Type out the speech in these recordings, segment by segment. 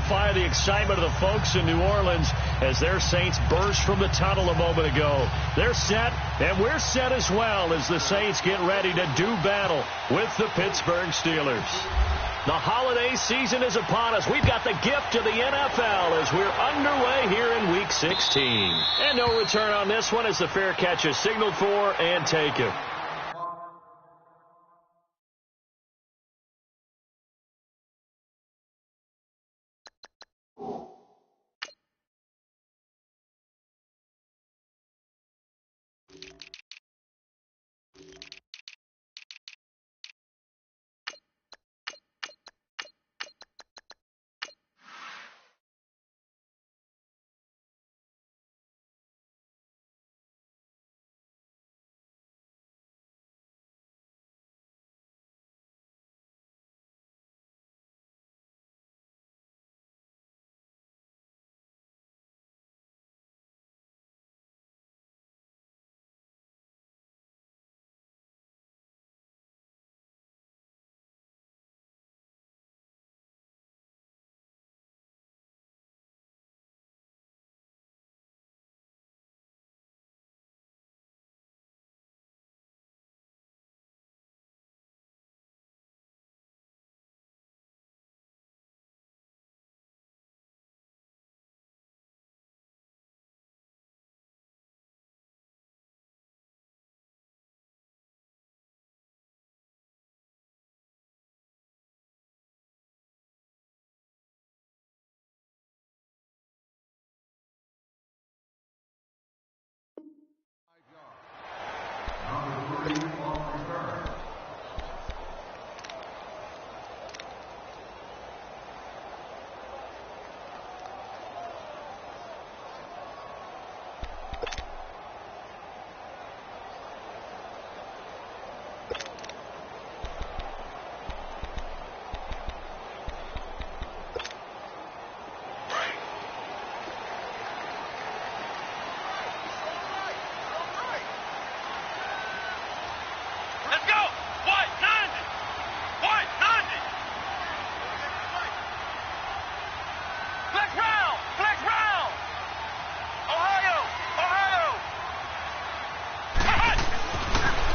amplify the excitement of the folks in New Orleans as their Saints burst from the tunnel a moment ago. They're set, and we're set as well as the Saints get ready to do battle with the Pittsburgh Steelers. The holiday season is upon us. We've got the gift of the NFL as we're underway here in Week 16. And no return on this one as the fair catch is signaled for and taken.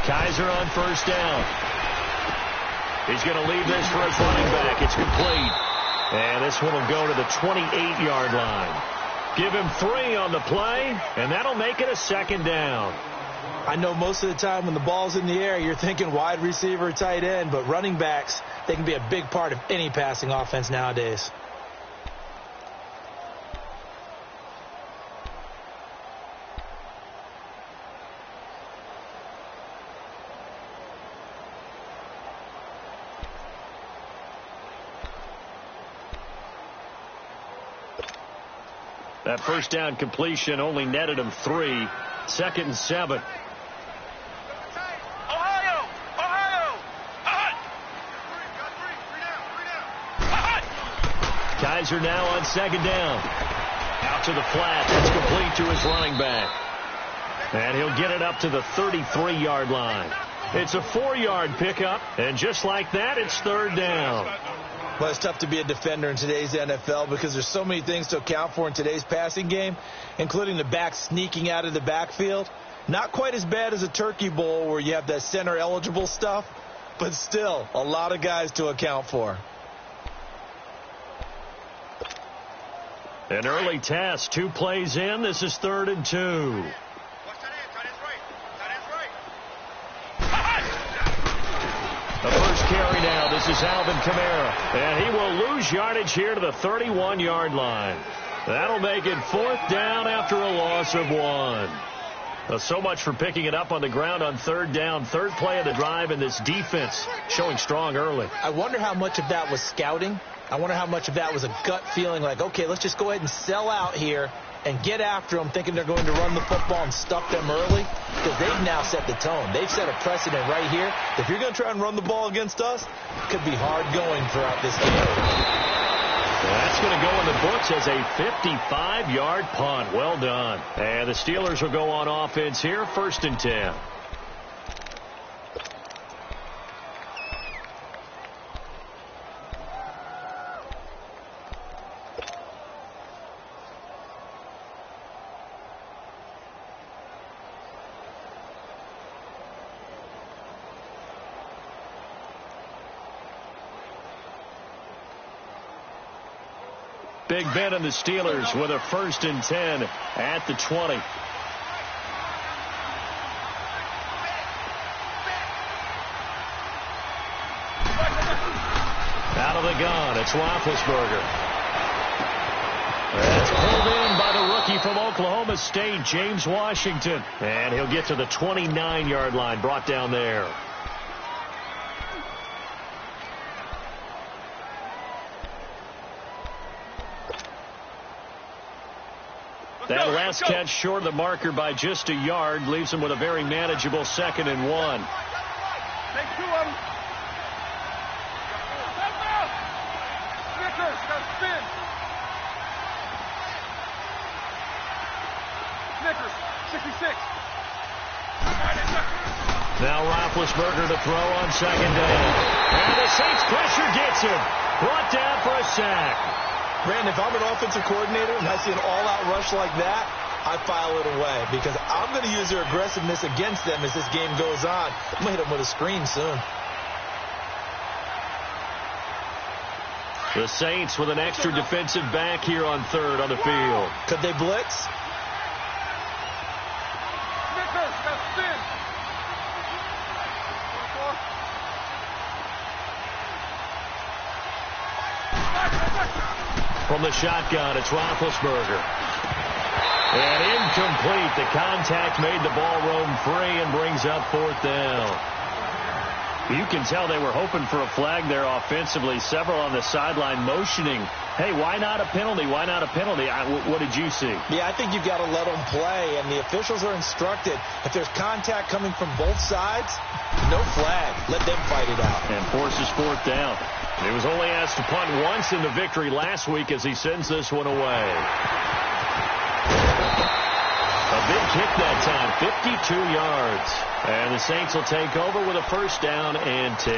Kaiser on first down. He's going to leave this for his running back. It's complete. And this one will go to the 28-yard line. Give him 3 on the play, and that'll make it a second down. I know most of the time when the ball's in the air, you're thinking wide receiver, tight end, but running backs, they can be a big part of any passing offense nowadays. That first down completion only netted him 3. 2nd and 7. Kaiser now on 2nd down. Out to the flat. That's complete to his running back. And he'll get it up to the 33-yard line. It's a 4-yard pickup, and just like that, it's 3rd down. Well, it's tough to be a defender in today's NFL because there's so many things to account for in today's passing game, including the back sneaking out of the backfield. Not quite as bad as a turkey bowl where you have that center-eligible stuff, but still a lot of guys to account for. An early test, 2 plays in. This is 3rd and 2. The first carry now. This is Alvin Kamara. And he will lose yardage here to the 31-yard line. That'll make it 4th down after a loss of 1. So much for picking it up on the ground on 3rd down. 3rd play of the drive, and this defense showing strong early. I wonder how much of that was scouting. I wonder how much of that was a gut feeling like, okay, let's just go ahead and sell out here and get after them, thinking they're going to run the football and stuff them early, because they've now set the tone. They've set a precedent right here. If you're going to try and run the ball against us, it could be hard going throughout this game. Well, that's going to go in the books as a 55-yard punt. Well done. And the Steelers will go on offense here, 1st and 10. Big Ben and the Steelers with a 1st and 10 at the 20. Out of the gun, it's Roethlisberger. That's pulled in by the rookie from Oklahoma State, James Washington. And he'll get to the 29-yard line, brought down there. That last catch short of the marker by just a yard leaves him with a very manageable 2nd and 1. Take 2 of them. Snickers, got to spin. Snickers, 66. Now Roethlisberger to throw on 2nd down. And the Saints pressure gets him. Brought down for a sack. Brandon, if I'm an offensive coordinator and I see an all-out rush like that, I file it away because I'm going to use their aggressiveness against them as this game goes on. I'm going to hit them with a screen soon. The Saints with an extra defensive back here on 3rd on the field. Could they blitz? Snickers, got to spin. From the shotgun, it's Roethlisberger. And incomplete. The contact made the ball roam free and brings up 4th down. You can tell they were hoping for a flag there offensively. Several on the sideline motioning, hey, why not a penalty? Why not a penalty? What did you see? Yeah, I think you've got to let them play, and the officials are instructed. If there's contact coming from both sides, no flag. Let them fight it out. And forces 4th down. He was only asked to punt once in the victory last week as he sends this one away. A big kick that time, 52 yards. And the Saints will take over with a 1st down and 10.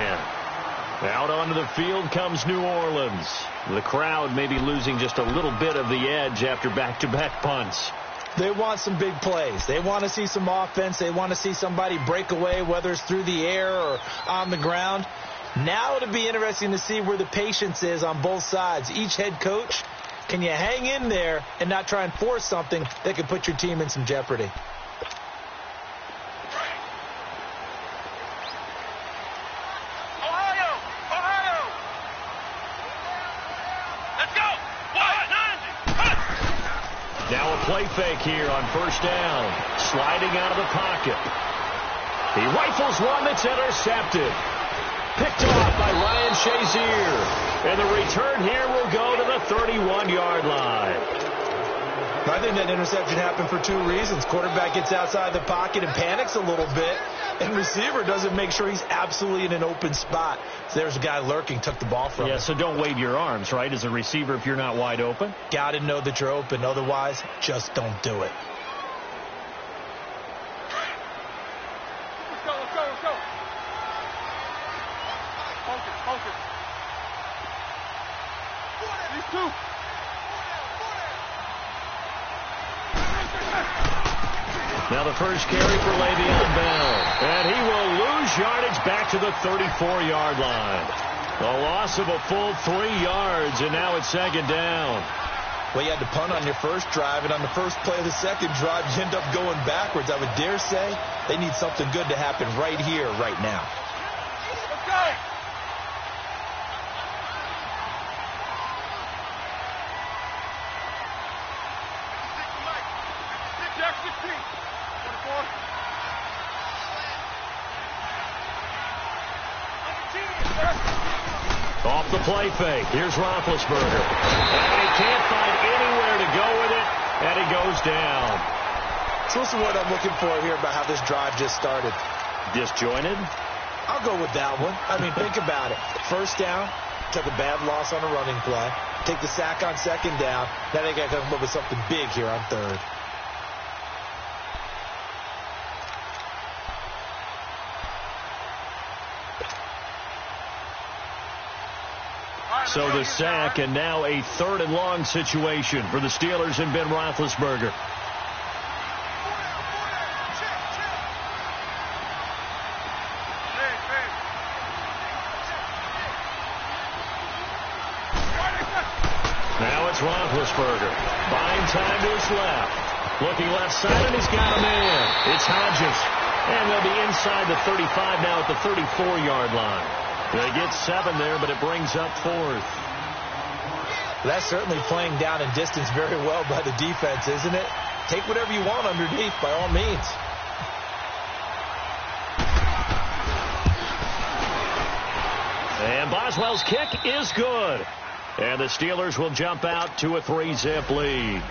Out onto the field comes New Orleans. The crowd may be losing just a little bit of the edge after back-to-back punts. They want some big plays. They want to see some offense. They want to see somebody break away, whether it's through the air or on the ground. Now it'll be interesting to see where the patience is on both sides. Each head coach, can you hang in there and not try and force something that could put your team in some jeopardy? Ohio! Let's go! Now a play fake here on 1st down. Sliding out of the pocket. He rifles one that's intercepted. Picked off by Ryan Shazier. And the return here will go to the 31-yard line. I think that interception happened for 2 reasons. Quarterback gets outside the pocket and panics a little bit. And receiver doesn't make sure he's absolutely in an open spot. So there's a guy lurking, took the ball from him. Yeah, so don't wave your arms, right, as a receiver if you're not wide open? Got to know that you're open. Otherwise, just don't do it. Let's go. Focus. These 2. Now the first carry for Le'Veon Bell. And he will lose yardage back to the 34-yard line. A loss of a full 3 yards, and now it's 2nd down. Well, you had to punt on your first drive, and on the first play of the second drive, you end up going backwards. I would dare say they need something good to happen right here, right now. Let's go! Off the play fake. Here's Roethlisberger. And he can't find anywhere to go with it, and he goes down. So this is what I'm looking for here about how this drive just started. Disjointed? I'll go with that one. I mean, think about it. 1st down, took a bad loss on a running play. Take the sack on 2nd down. Now they got to come up with something big here on 3rd. So the sack, and now a 3rd and long situation for the Steelers and Ben Roethlisberger. Now it's Roethlisberger. Buying time to his left. Looking left side, and he's got a man. It's Hodges. And they'll be inside the 35 now at the 34-yard line. They get 7 there, but it brings up 4th. That's certainly playing down in distance very well by the defense, isn't it? Take whatever you want underneath, by all means. And Boswell's kick is good. And the Steelers will jump out to a 3-zip lead.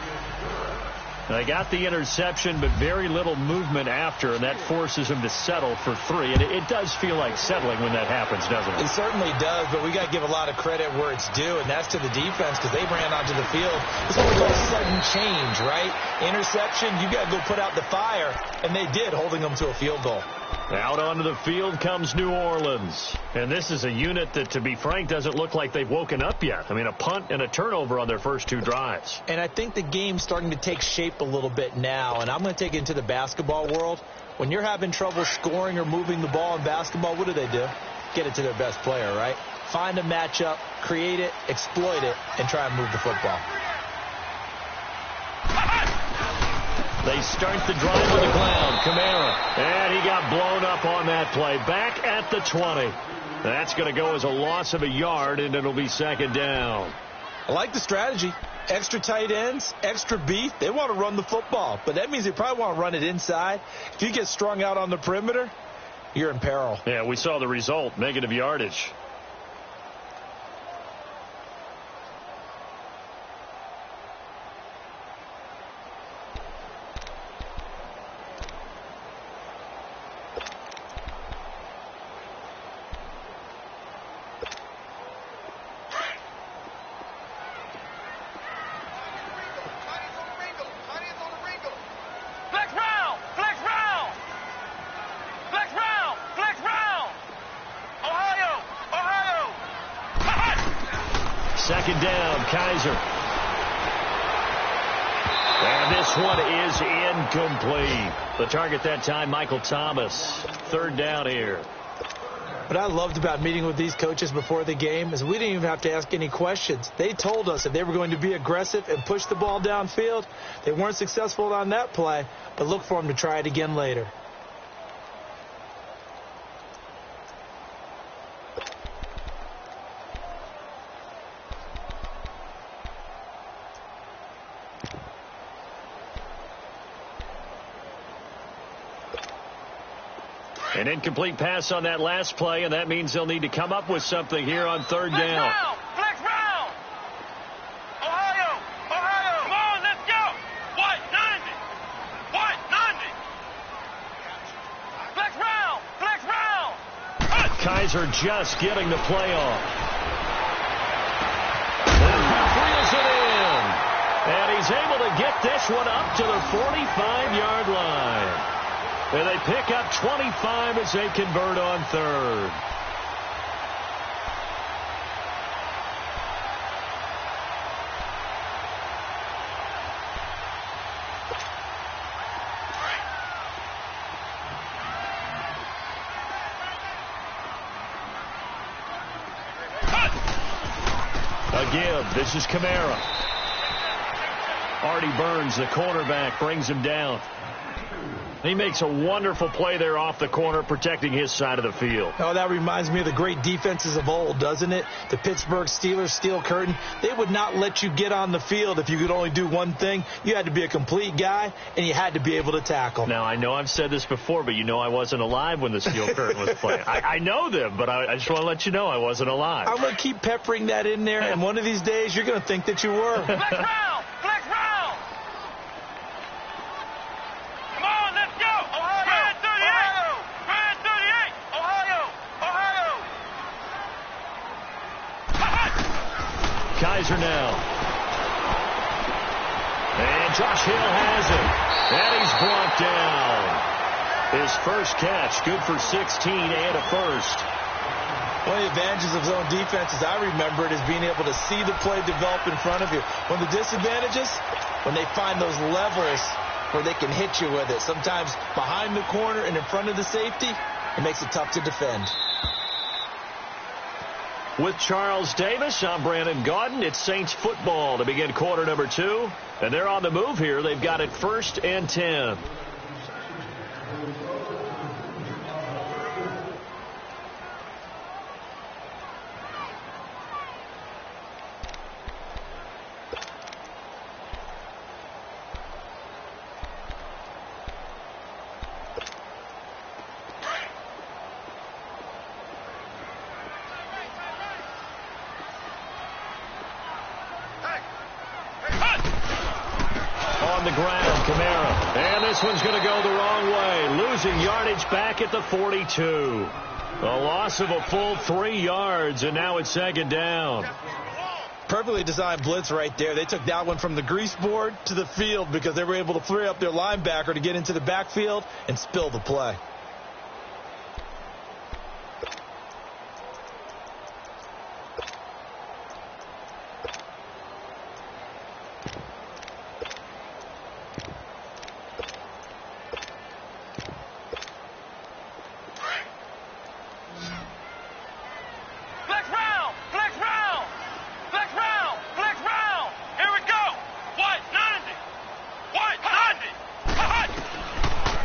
They got the interception, but very little movement after, and that forces them to settle for 3. And it does feel like settling when that happens, doesn't it? It certainly does, but we got to give a lot of credit where it's due, and that's to the defense because they ran onto the field. It's what we call sudden change, right? Interception, you got to go put out the fire, and they did, holding them to a field goal. Out onto the field comes New Orleans. And this is a unit that, to be frank, doesn't look like they've woken up yet. I mean, a punt and a turnover on their first 2 drives. And I think the game's starting to take shape a little bit now. And I'm going to take it into the basketball world. When you're having trouble scoring or moving the ball in basketball, what do? Get it to their best player, right? Find a matchup, create it, exploit it, and try and move the football. They start the drive on the ground. Kamara. And he got blown up on that play. Back at the 20. That's going to go as a loss of a yard, and it'll be 2nd down. I like the strategy. Extra tight ends, extra beef. They want to run the football, but that means they probably want to run it inside. If you get strung out on the perimeter, you're in peril. Yeah, we saw the result. Negative yardage. Second down, Kaiser. And this one is incomplete. The target that time, Michael Thomas. 3rd down here. What I loved about meeting with these coaches before the game is we didn't even have to ask any questions. They told us if they were going to be aggressive and push the ball downfield. They weren't successful on that play, but look for them to try it again later. An incomplete pass on that last play, and that means they'll need to come up with something here on 3rd down. Flex round! Ohio! Ohio! Come on, let's go! White, 90! White, 90! Flex round! Flex round! Kaiser just getting the play off. And he reels it in. And he's able to get this one up to the 45-yard line. And they pick up 25 as they convert on 3rd. A give. This is Kamara. Artie Burns, the cornerback, brings him down. He makes a wonderful play there off the corner, protecting his side of the field. Oh, that reminds me of the great defenses of old, doesn't it? The Pittsburgh Steelers steel curtain. They would not let you get on the field if you could only do one thing. You had to be a complete guy, and you had to be able to tackle. Now, I know I've said this before, but you know I wasn't alive when the steel curtain was playing. I know them, but I just want to let you know I wasn't alive. I'm going to keep peppering that in there, and one of these days you're going to think that you were. Flex round! Flex round! Come on, let's go! Ohio! Grand 38! Ohio! Grand 38! Ohio! Ohio! Kaiser now. And Josh Hill has it. And he's brought down. His first catch, good for 16 and a first. One of the advantages of zone defense, as I remember it, is being able to see the play develop in front of you. One of the disadvantages, when they find those levels where they can hit you with it, sometimes behind the corner and in front of the safety, it makes it tough to defend. With Charles Davis, I'm Brandon Gaudin. It's Saints football to begin quarter number 2. And they're on the move here. They've got it 1st and 10. On the ground, Kamara. And this one's going to go the wrong way. Losing yardage back at the 42. A loss of a full 3 yards, and now it's 2nd down. Perfectly designed blitz right there. They took that one from the grease board to the field because they were able to free up their linebacker to get into the backfield and spill the play.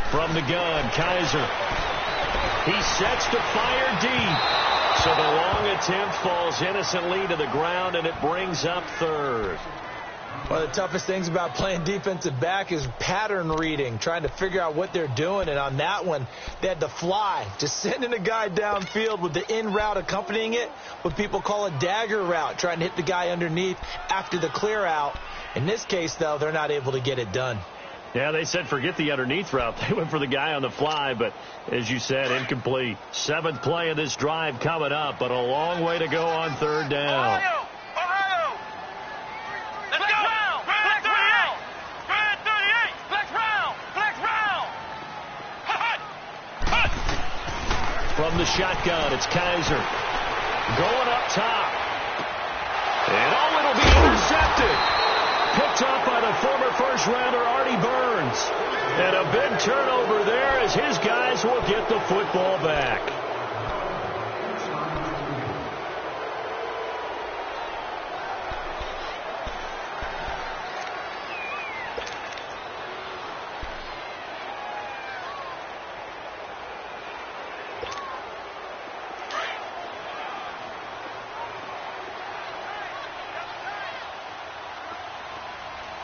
From the gun, Kaiser. He sets to fire deep. So the long attempt falls innocently to the ground, and it brings up 3rd. One of the toughest things about playing defensive back is pattern reading, trying to figure out what they're doing. And on that one, they had to fly, just sending a guy downfield with the in route accompanying it, what people call a dagger route, trying to hit the guy underneath after the clear out. In this case, though, they're not able to get it done. Yeah, they said forget the underneath route. They went for the guy on the fly, but as you said, incomplete. 7th play of this drive coming up, but a long way to go on 3rd down. Ohio! Let's go! Flex round! Fred 38! Flex round! Flex round! Hut! From the shotgun, it's Kaiser. Going up top. And it'll be intercepted. Picked up by the former first-rounder Artie Burns. And a big turnover there as his guys will get the football back.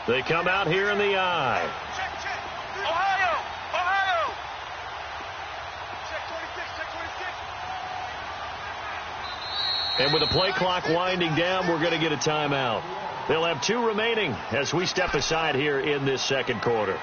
They come out here in the eye. Ohio! Ohio! And with the play clock winding down, we're going to get a timeout. They'll have 2 remaining as we step aside here in this 2nd quarter.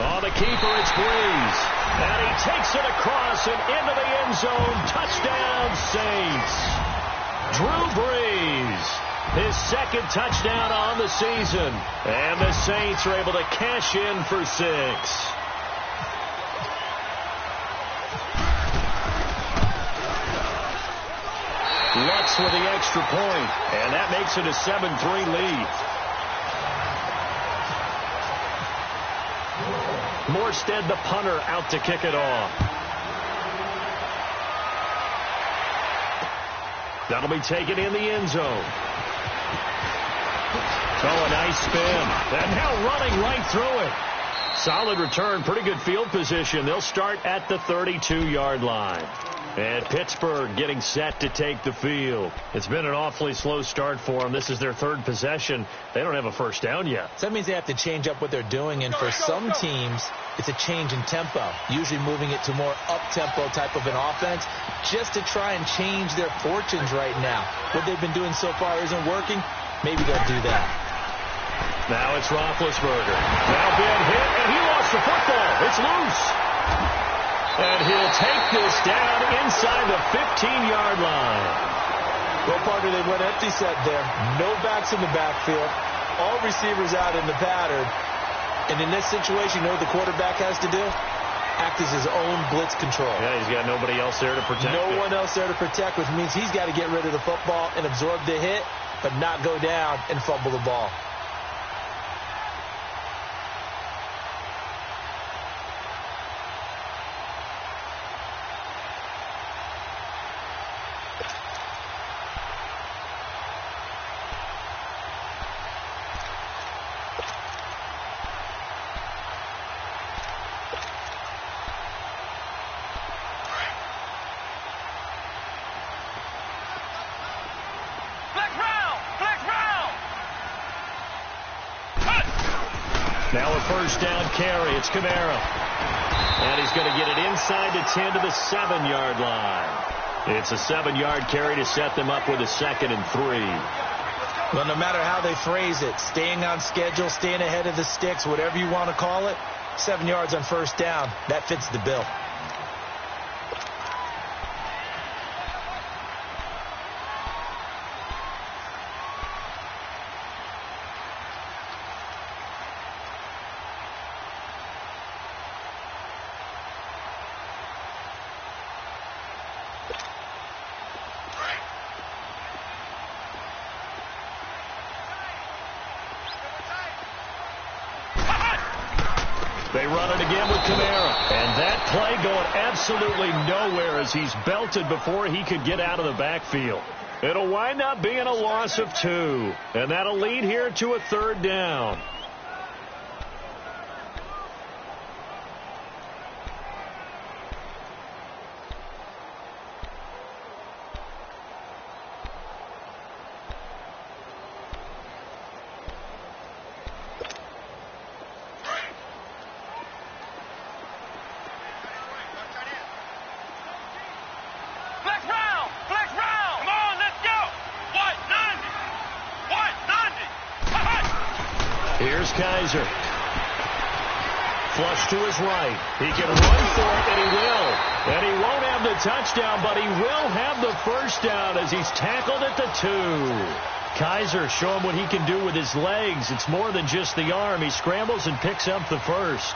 On the keeper, it's Breeze. And he takes it across and into the end zone. Touchdown, Saints. Drew Brees, his 2nd touchdown on the season. And the Saints are able to cash in for 6. Lutz with the extra point, and that makes it a 7-3 lead. Morstead, the punter, out to kick it off. That'll be taken in the end zone. Oh, a nice spin. And now running right through it. Solid return, pretty good field position. They'll start at the 32-yard line. And Pittsburgh getting set to take the field. It's been an awfully slow start for them. This is their 3rd possession. They don't have a first down yet. So that means they have to change up what they're doing, and for some teams, it's a change in tempo, usually moving it to more up-tempo type of an offense just to try and change their fortunes right now. What they've been doing so far isn't working. Maybe they'll do that. Now it's Roethlisberger. Now being hit, and he lost the football. It's loose. And he'll take this down inside the 15-yard line. Well, partner, they went empty set there. No backs in the backfield. All receivers out in the pattern. And in this situation, you know what the quarterback has to do? Act as his own blitz control. Yeah, he's got nobody else there to protect. No one else there to protect, which means he's got to get rid of the football and absorb the hit, but not go down and fumble the ball. Now a first down carry. It's Kamara. And he's going to get it inside the 10 to the 7-yard line. It's a 7-yard carry to set them up with a 2nd and 3. Well, no matter how they phrase it, staying on schedule, staying ahead of the sticks, whatever you want to call it, 7 yards on first down, that fits the bill. They run it again with Kamara. And that play going absolutely nowhere as he's belted before he could get out of the backfield. It'll wind up being a loss of 2. And that'll lead here to a 3rd down. Here's Kaiser. Flush to his right. He can run for it, and he will. And he won't have the touchdown, but he will have the first down as he's tackled at the 2. Kaiser showing what he can do with his legs. It's more than just the arm. He scrambles and picks up the first.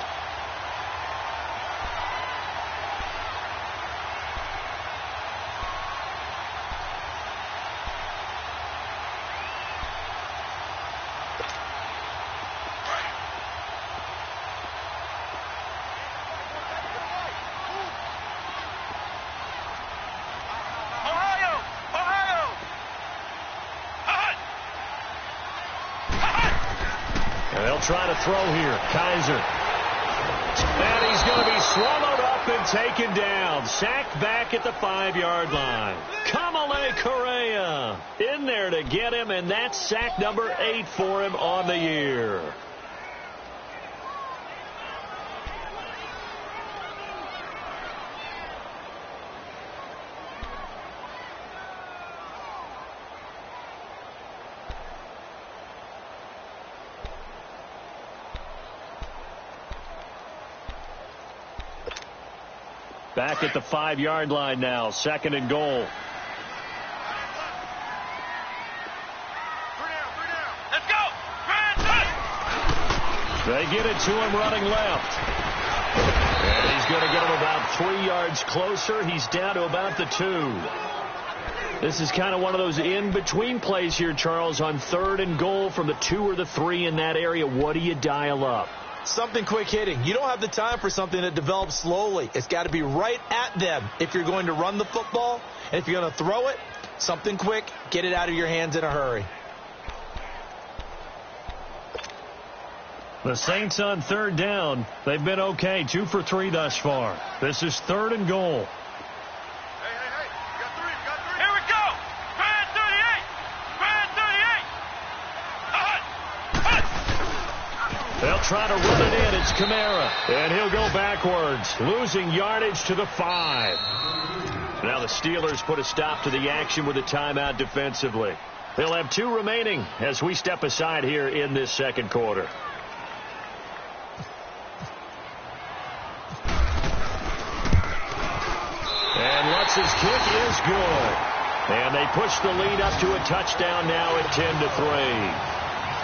Trying to throw here. Kaiser. And he's going to be swallowed up and taken down. Sacked back at the 5-yard line. Kamale Correa in there to get him, and that's sack number 8 for him on the year. Back at the 5-yard line now. 2nd and goal. Let's go! They get it to him running left. And he's going to get him about 3 yards closer. He's down to about the 2. This is kind of one of those in-between plays here, Charles, on 3rd and goal from the 2 or the 3 in that area. What do you dial up? Something quick hitting. You don't have the time for something that develops slowly. It's got to be right at them if you're going to run the football. And if you're going to throw it, something quick, get it out of your hands in a hurry. The Saints on 3rd down. They've been okay. 2 for 3 thus far. This is 3rd and goal. They'll try to run it in. It's Kamara. And he'll go backwards, losing yardage to the 5. Now the Steelers put a stop to the action with a timeout defensively. They'll have 2 remaining as we step aside here in this 2nd quarter. And Lutz's kick is good. And they push the lead up to a touchdown now at 10-3.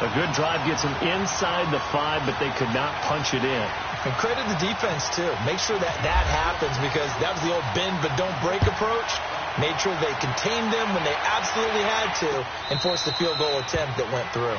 A good drive gets them inside the 5, but they could not punch it in. And credit the defense, too. Make sure that happens, because that was the old bend but don't break approach. Made sure they contained them when they absolutely had to and forced the field goal attempt that went through.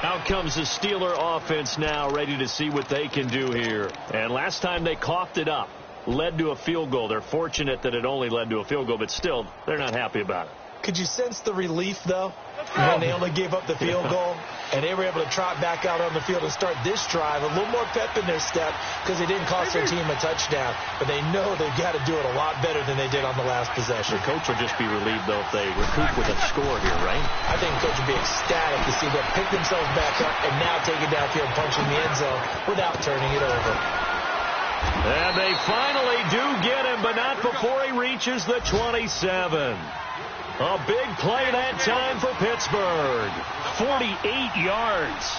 Out comes the Steeler offense now, ready to see what they can do here. And last time they coughed it up, led to a field goal. They're fortunate that it only led to a field goal, but still, they're not happy about it. Could you sense the relief, though, when they only gave up the field goal and they were able to trot back out on the field and start this drive? A little more pep in their step because they didn't cost their team a touchdown, but they know they've got to do it a lot better than they did on the last possession. The coach will just be relieved, though, if they recoup with a score here, right? I think the coach will be ecstatic to see them pick themselves back up and now take it downfield, punching the end zone without turning it over. And they finally do get him, but not before he reaches the 27. A big play that time for Pittsburgh. 48 yards.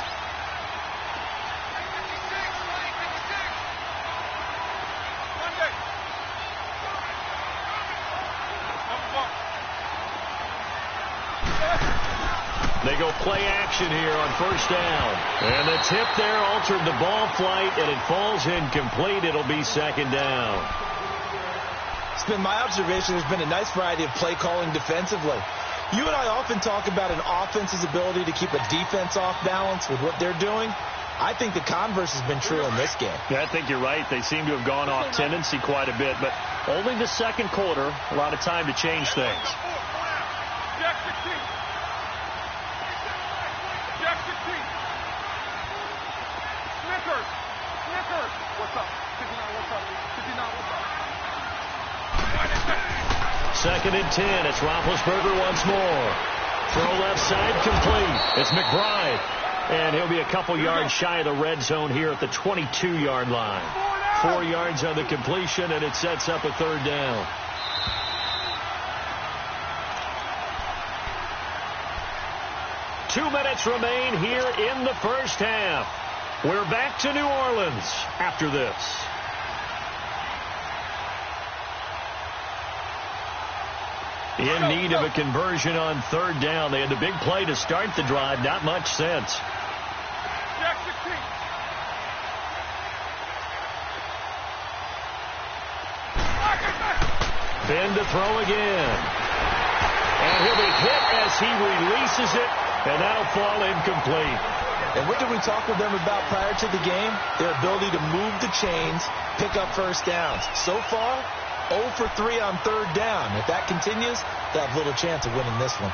They go play action here on first down. And the tip there altered the ball flight, and it falls incomplete. It'll be second down. It's been my observation there's been a nice variety of play calling defensively. You and I often talk about an offense's ability to keep a defense off balance with what they're doing. I think the converse has been true in this game. Yeah, I think you're right. They seem to have gone off tendency quite a bit, but only the second quarter, a lot of time to change things. What's up? 59, what's up? 59, what's up? Second and 10. It's Roethlisberger once more. Throw left side complete. It's McBride. And he'll be a couple yards shy of the red zone here at the 22-yard line. 4 yards on the completion, and it sets up a third down. Two minutes remain here in the first half. We're back to New Orleans after this. In need of a conversion on third down. They had the big play to start the drive. Not much sense. Ben to throw again. And he'll be hit as he releases it. And that'll fall incomplete. And what did we talk with them about prior to the game? Their ability to move the chains, pick up first downs. So far, 0 for 3 on third down. If that continues, they'll have little chance of winning this one.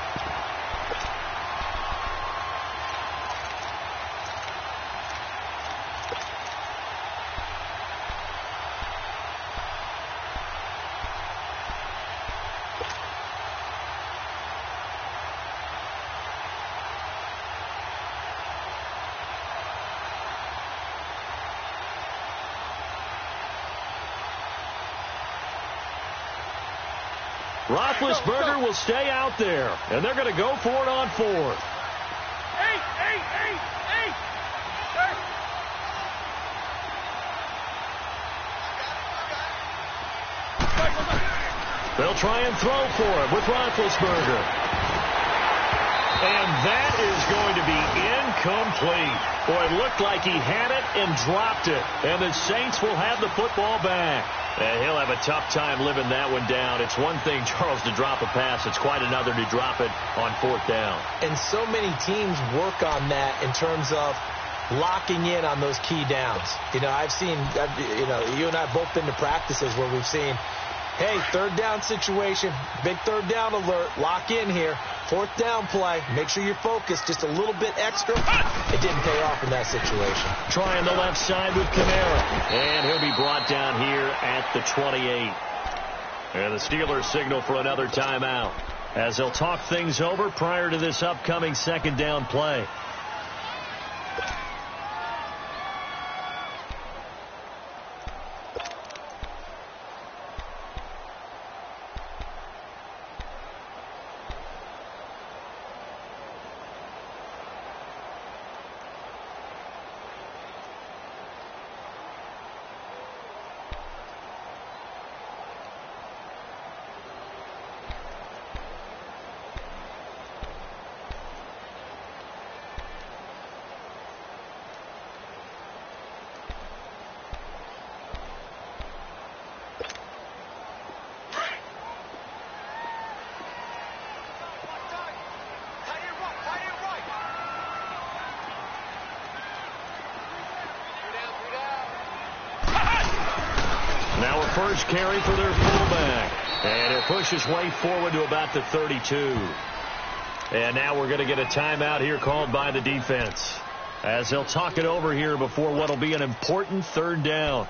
Roethlisberger will stay out there, and they're going to go for it on fourth. Eight. They'll try and throw for it with Roethlisberger. And that is going to be incomplete. Boy, it looked like he had it and dropped it. And the Saints will have the football back. And he'll have a tough time living that one down. It's one thing, Charles, to drop a pass. It's quite another to drop it on fourth down. And so many teams work on that in terms of locking in on those key downs. You know, you and I have both been to practices where we've seen, hey, third down situation, big third down alert, lock in here. Fourth down play, make sure you're focused just a little bit extra. It didn't pay off in that situation. Trying the left side with Kamara. And he'll be brought down here at the 28. And the Steelers signal for another timeout as they'll talk things over prior to this upcoming second down play. Now a first carry for their fullback. And he'll push his way forward to about the 32. And now we're going to get a timeout here called by the defense, as they'll talk it over here before what will be an important third down.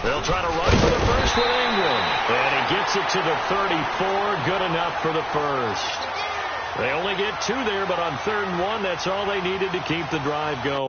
They'll try to run for the first with Ingram. And he gets it to the 34. Good enough for the first. They only get 2 there, but on 3rd and 1, that's all they needed to keep the drive going.